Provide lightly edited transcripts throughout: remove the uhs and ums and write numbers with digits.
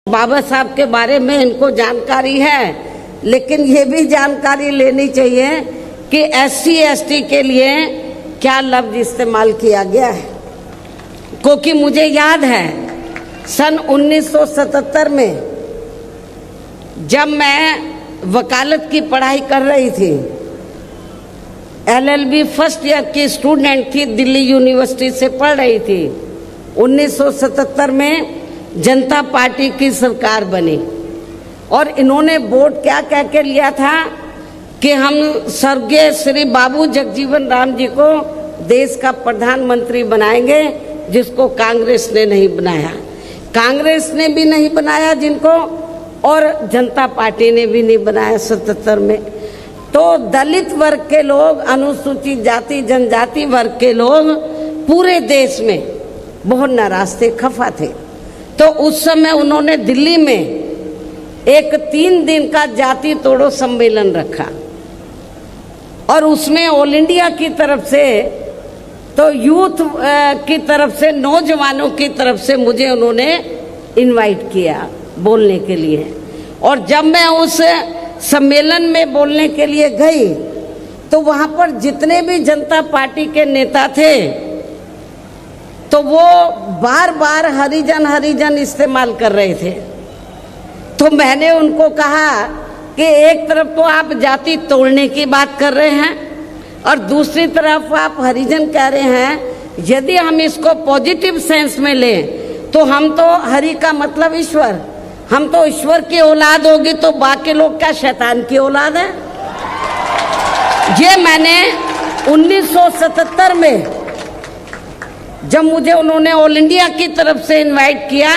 बाबा साहब के बारे में इनको जानकारी है, लेकिन ये भी जानकारी लेनी चाहिए कि SC ST के लिए क्या लफ्ज इस्तेमाल किया गया है। क्योंकि मुझे याद है सन 1977 में जब मैं वकालत की पढ़ाई कर रही थी, LLB फर्स्ट ईयर की स्टूडेंट थी, दिल्ली यूनिवर्सिटी से पढ़ रही थी। 1977 में जनता पार्टी की सरकार बनी और इन्होंने वोट क्या कह के लिया था कि हम स्वर्गीय श्री बाबू जगजीवन राम जी को देश का प्रधानमंत्री बनाएंगे, जिसको कांग्रेस ने नहीं बनाया। कांग्रेस ने भी नहीं बनाया जिनको, और जनता पार्टी ने भी नहीं बनाया 77 में। तो दलित वर्ग के लोग, अनुसूचित जाति जनजाति वर्ग के लोग पूरे देश में बहुत नाराज थे, खफा थे। तो उस समय उन्होंने दिल्ली में एक 3 दिन का जाति तोड़ो सम्मेलन रखा और उसमें ऑल इंडिया की तरफ से, तो यूथ की तरफ से, नौजवानों की तरफ से मुझे उन्होंने इनवाइट किया बोलने के लिए। और जब मैं उस सम्मेलन में बोलने के लिए गई तो वहाँ पर जितने भी जनता पार्टी के नेता थे तो वो बार बार हरिजन हरिजन इस्तेमाल कर रहे थे। तो मैंने उनको कहा कि एक तरफ तो आप जाति तोड़ने की बात कर रहे हैं और दूसरी तरफ आप हरिजन कह रहे हैं। यदि हम इसको पॉजिटिव सेंस में लें तो हम तो हरि का मतलब ईश्वर, हम तो ईश्वर की औलाद होगी, तो बाकी लोग क्या शैतान की औलाद है? ये मैंने 1977 में जब मुझे उन्होंने ऑल इंडिया की तरफ से इनवाइट किया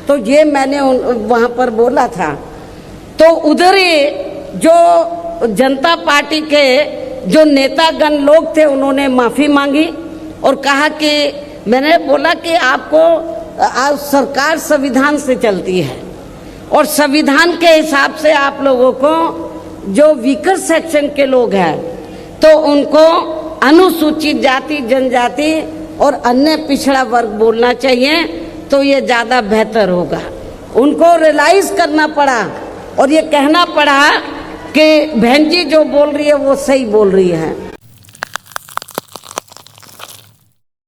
तो ये मैंने वहाँ पर बोला था। तो उधर ही जो जनता पार्टी के जो नेतागण लोग थे उन्होंने माफ़ी मांगी और कहा कि, मैंने बोला कि आपको सरकार संविधान से चलती है और संविधान के हिसाब से आप लोगों को जो वीकर सेक्शन के लोग हैं तो उनको अनुसूचित जाति जनजाति और अन्य पिछड़ा वर्ग बोलना चाहिए, तो ये ज़्यादा बेहतर होगा। उनको रियलाइज़ करना पड़ा और ये कहना पड़ा कि बहन जी जो बोल रही है वो सही बोल रही है।